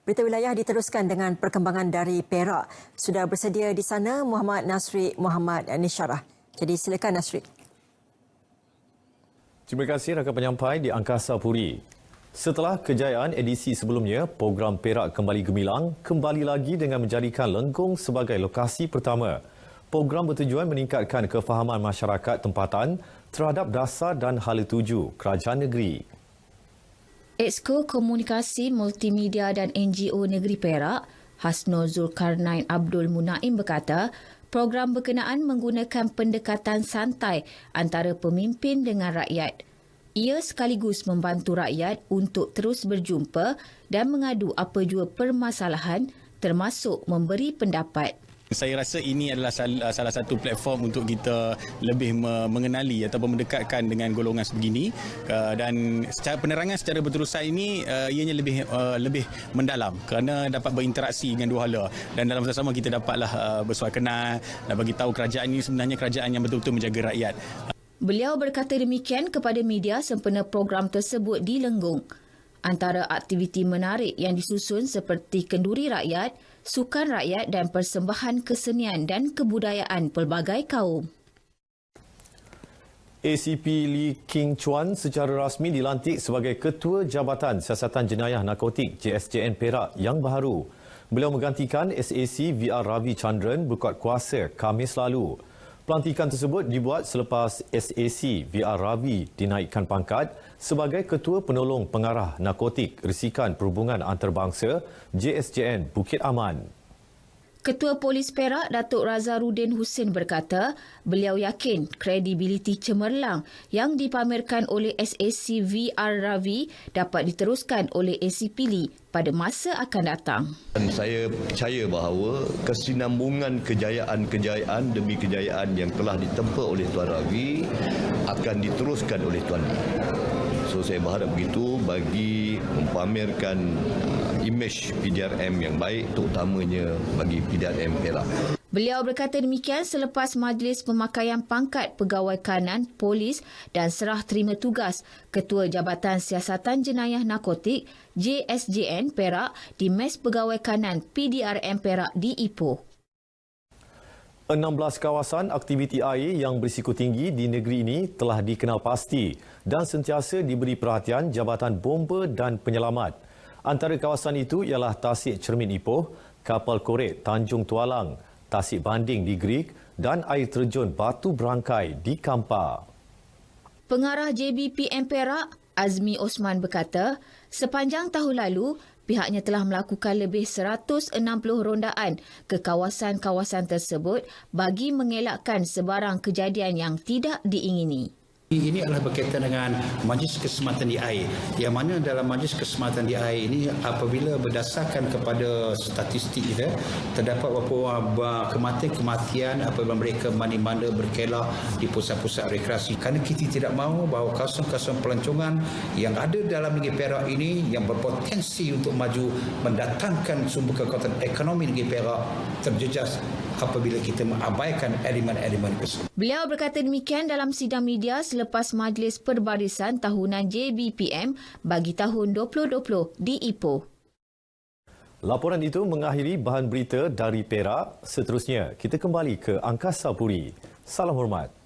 Berita wilayah diteruskan dengan perkembangan dari Perak. Sudah bersedia di sana Muhammad Nasri Muhammad Nisyarah. Jadi silakan Nasri. Terima kasih rakan penyampai di Angkasa Puri. Setelah kejayaan edisi sebelumnya, program Perak Kembali Gemilang kembali lagi dengan menjadikan Lenggong sebagai lokasi pertama. Program bertujuan meningkatkan kefahaman masyarakat tempatan terhadap dasar dan hala tuju kerajaan negeri. Exco Komunikasi Multimedia dan NGO Negeri Perak, Hasnul Zulkarnain Abdul Munaim berkata, program berkenaan menggunakan pendekatan santai antara pemimpin dengan rakyat. Ia sekaligus membantu rakyat untuk terus berjumpa dan mengadu apa jua permasalahan termasuk memberi pendapat. Saya rasa ini adalah salah satu platform untuk kita lebih mengenali ataupun mendekatkan dengan golongan sebegini, dan penerangan secara berterusan ini ianya lebih mendalam kerana dapat berinteraksi dengan dua hala, dan dalam masa sama kita dapatlah bersuai kenal dan bagi tahu kerajaan ini sebenarnya kerajaan yang betul-betul menjaga rakyat. Beliau berkata demikian kepada media sempena program tersebut di Lenggong. Antara aktiviti menarik yang disusun seperti kenduri rakyat, sukan rakyat dan persembahan kesenian dan kebudayaan pelbagai kaum. ACP Lee King Chuan secara rasmi dilantik sebagai Ketua Jabatan Siasatan Jenayah Narkotik JSJN Perak yang baru. Beliau menggantikan SAC VR Ravi Chandran berkuat kuasa Khamis lalu. Pelantikan tersebut dibuat selepas SAC VR Ravi dinaikkan pangkat sebagai Ketua Penolong Pengarah Narkotik Risikan Perhubungan Antarabangsa JSJN Bukit Aman. Ketua Polis Perak Datuk Razarudin Husin berkata, beliau yakin kredibiliti cemerlang yang dipamerkan oleh SAC VR Ravi dapat diteruskan oleh ACP Lee pada masa akan datang. Dan saya percaya bahawa kesinambungan kejayaan-kejayaan demi kejayaan yang telah ditempa oleh Tuan Ravi akan diteruskan oleh Tuan Lee. So saya berharap begitu bagi mempamerkan imej PDRM yang baik, terutamanya bagi PDRM Perak. Beliau berkata demikian selepas Majlis Pemakaian Pangkat Pegawai Kanan Polis dan Serah Terima Tugas Ketua Jabatan Siasatan Jenayah Narkotik JSJN Perak di Mes Pegawai Kanan PDRM Perak di Ipoh. 16 kawasan aktiviti air yang berisiko tinggi di negeri ini telah dikenal pasti dan sentiasa diberi perhatian Jabatan Bomba dan Penyelamat. Antara kawasan itu ialah Tasik Cermin Ipoh, Kapal Korek Tanjung Tualang, Tasik Banding di Grig dan air terjun Batu Berangkai di Kampar. Pengarah JBPM Perak, Azmi Osman berkata, sepanjang tahun lalu, pihaknya telah melakukan lebih 160 rondaan ke kawasan-kawasan tersebut bagi mengelakkan sebarang kejadian yang tidak diingini. Ini adalah berkaitan dengan Majlis Keselamatan di Air, yang mana dalam Majlis Keselamatan di Air ini apabila berdasarkan kepada statistik kita, terdapat beberapa kematian apabila mereka mandi-manda berkelah di pusat-pusat rekreasi. Kerana kita tidak mahu bahawa kawasan-kawasan pelancongan yang ada dalam negeri Perak ini yang berpotensi untuk maju mendatangkan sumber kekuatan ekonomi negeri Perak terjejas apabila kita mengabaikan elemen-elemen tersebut. Beliau berkata demikian dalam sidang media selepas Majlis Perbarisan Tahunan JBPM bagi tahun 2020 di Ipoh. Laporan itu mengakhiri bahan berita dari Perak. Seterusnya, kita kembali ke Angkasa Puri. Salam hormat.